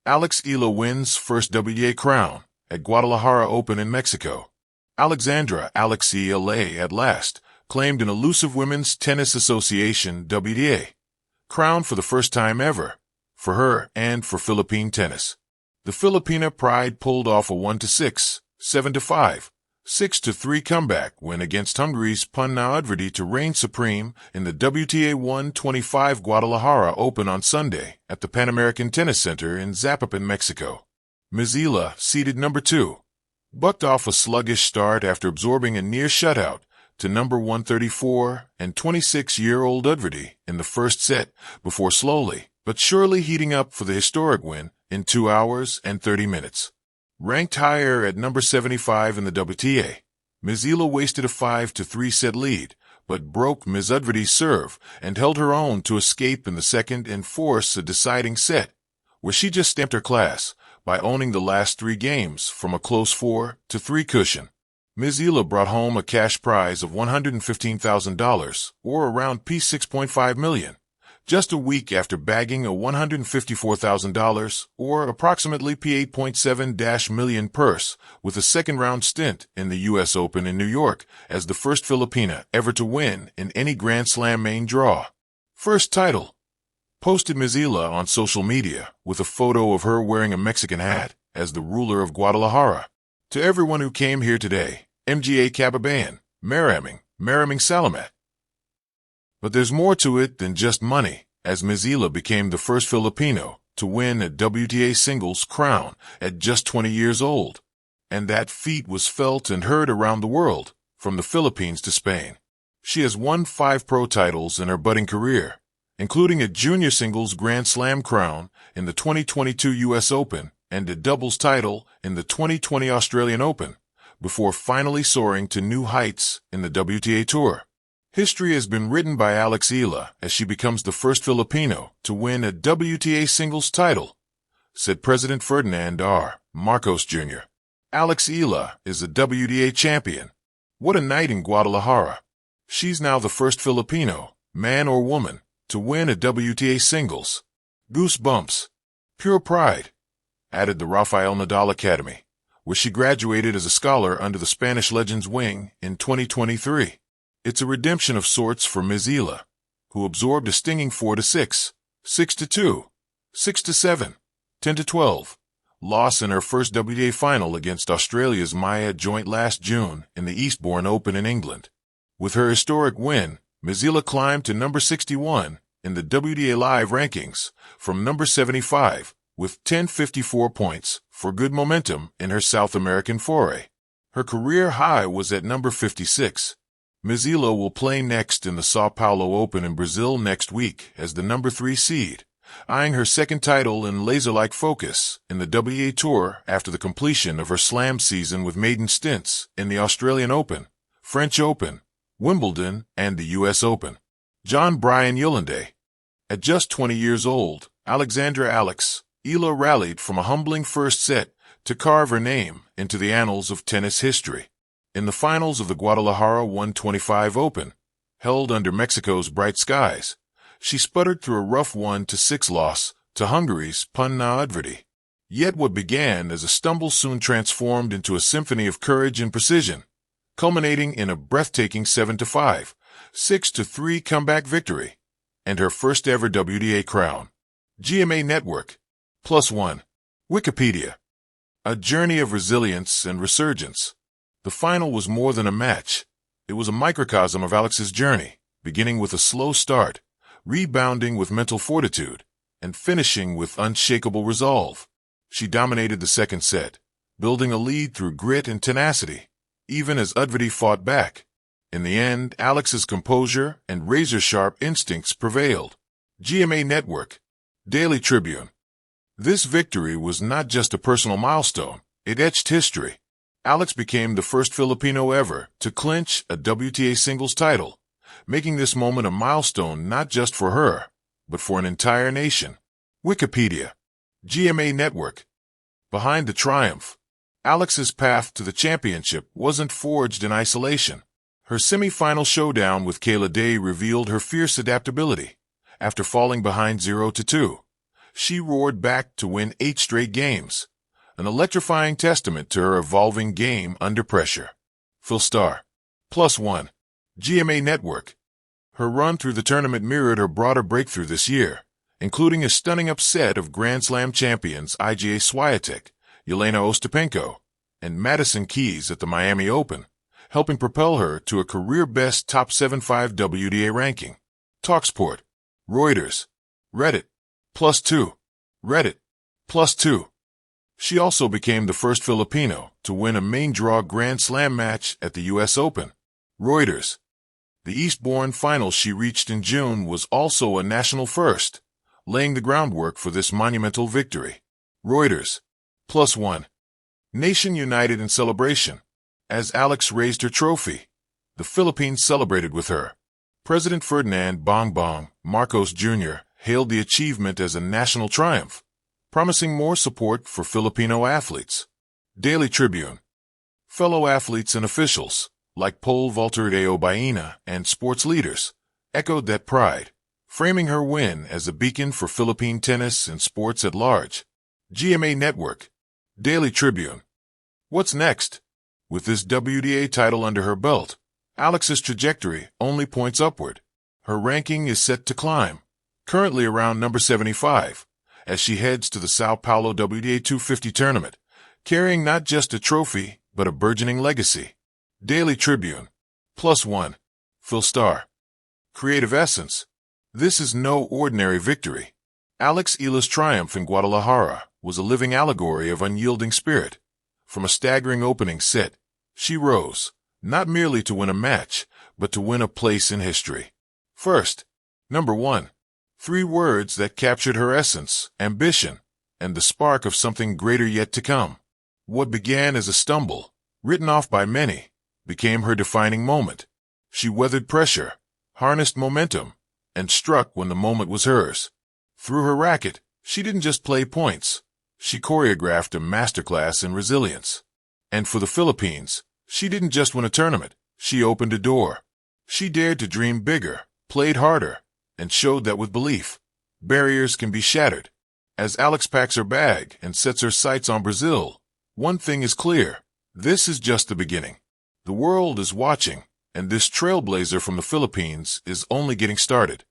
Eala wins first WTA crown at Guadalajara Open in Mexico. Alexandra Eala at last claimed an elusive Women's Tennis Association WTA crown for the first time ever, for her and for Philippine tennis. The Filipina Pride pulled off a 1-6, 7-5, 6-3 comeback win against Hungary's Punna Udvardy to reign supreme in the WTA 125 Guadalajara Open on Sunday at the Pan American Tennis Center in Zapopan, Mexico. Ms. Eala, seeded number 2, bucked off a sluggish start after absorbing a near shutout to number 134 and 26-year-old Udvardy in the first set before slowly but surely heating up for the historic win in 2 hours and 30 minutes. Ranked higher at number 75 in the WTA, Ms. Eala wasted a 5-3 set lead, but broke Ms. Udvardy's serve and held her own to escape in the second and force a deciding set, where she just stamped her class by owning the last 3 games from a close 4-3 cushion. Ms. Eala brought home a cash prize of $115,000, or around P6.5 million, just a week after bagging a $154,000, or approximately P8.7 million purse, with a second-round stint in the U.S. Open in New York as the first Filipina ever to win in any Grand Slam main draw. First title. Posted Ms. Eala on social media with a photo of her wearing a Mexican hat as the ruler of Guadalajara. To everyone who came here today, MGA Kababayan, Maraming Salamat. But there's more to it than just money, as Ms. Eala became the first Filipino to win a WTA singles crown at just 20 years old. And that feat was felt and heard around the world, from the Philippines to Spain. She has won 5 pro titles in her budding career, including a junior singles Grand Slam crown in the 2022 U.S. Open and a doubles title in the 2020 Australian Open, before finally soaring to new heights in the WTA Tour. History has been written by Eala as she becomes the first Filipino to win a WTA singles title, said President Ferdinand R. Marcos Jr. Eala is a WTA champion. What a night in Guadalajara. She's now the first Filipino, man or woman, to win a WTA singles. Goosebumps. Pure pride, added the Rafael Nadal Academy, where she graduated as a scholar under the Spanish legend's wing in 2023. It's a redemption of sorts for Ms. Eala, who absorbed a stinging 4-6, 6-2, 6-7, 10-12 loss in her first WTA final against Australia's Maya Joint last June in the Eastbourne Open in England. With her historic win, Ms. Eala climbed to number 61 in the WTA Live rankings from number 75 with 1054 points for good momentum in her South American foray. Her career high was at number 56. Ms. Eala will play next in the Sao Paulo Open in Brazil next week as the number 3 seed, eyeing her second title in laser-like focus in the WTA Tour after the completion of her slam season with maiden stints in the Australian Open, French Open, Wimbledon, and the U.S. Open. John Bryan Yolande. At just 20 years old, Alexandra Eala rallied from a humbling first set to carve her name into the annals of tennis history. In the finals of the Guadalajara 125 Open, held under Mexico's bright skies, she sputtered through a rough 1-6 loss to Hungary's Punna Udvardy. Yet what began as a stumble soon transformed into a symphony of courage and precision, culminating in a breathtaking 7-5, 6-3 comeback victory, and her first ever WTA crown. GMA Network. +1. Wikipedia. A journey of resilience and resurgence. The final was more than a match. It was a microcosm of Alex's journey, beginning with a slow start, rebounding with mental fortitude, and finishing with unshakable resolve. She dominated the second set, building a lead through grit and tenacity, even as Udvardy fought back. In the end, Alex's composure and razor-sharp instincts prevailed. GMA Network. Daily Tribune. This victory was not just a personal milestone, it etched history. Alex became the first Filipino ever to clinch a WTA singles title, making this moment a milestone not just for her, but for an entire nation. Wikipedia. GMA Network. Behind the triumph, Alex's path to the championship wasn't forged in isolation. Her semi-final showdown with Eala revealed her fierce adaptability. After falling behind 0-2, she roared back to win 8 straight games, an electrifying testament to her evolving game under pressure. Phil Star. +1. GMA Network. Her run through the tournament mirrored her broader breakthrough this year, including a stunning upset of Grand Slam champions Iga Swiatek, Yelena Ostapenko, and Madison Keys at the Miami Open, helping propel her to a career-best top 75 WTA ranking. TalkSport. Reuters. Reddit. +2. Reddit. +2. She also became the first Filipino to win a main draw Grand Slam match at the U.S. Open. Reuters. The Eastbourne final she reached in June was also a national first, laying the groundwork for this monumental victory. Reuters. +1. Nation united in celebration. As Alex raised her trophy, the Philippines celebrated with her. President Ferdinand Bongbong Marcos Jr. hailed the achievement as a national triumph, promising more support for Filipino athletes. Daily Tribune. Fellow athletes and officials, like pole vaulter Deo Baena and sports leaders, echoed that pride, framing her win as a beacon for Philippine tennis and sports at large. GMA Network. Daily Tribune. What's next? With this WTA title under her belt, Alex's trajectory only points upward. Her ranking is set to climb, currently around number 75, as she heads to the Sao Paulo WTA 250 tournament, carrying not just a trophy, but a burgeoning legacy. Daily Tribune. +1. Phil Star. Creative essence. This is no ordinary victory. Alex Eala's triumph in Guadalajara was a living allegory of unyielding spirit. From a staggering opening set, she rose, not merely to win a match, but to win a place in history. First, number 1. 3 words that captured her essence, ambition, and the spark of something greater yet to come. What began as a stumble, written off by many, became her defining moment. She weathered pressure, harnessed momentum, and struck when the moment was hers. Through her racket, she didn't just play points. She choreographed a masterclass in resilience. And for the Philippines, she didn't just win a tournament, she opened a door. She dared to dream bigger, played harder, and showed that with belief, barriers can be shattered. As Alex packs her bag and sets her sights on Brazil, one thing is clear: this is just the beginning. The world is watching, and this trailblazer from the Philippines is only getting started.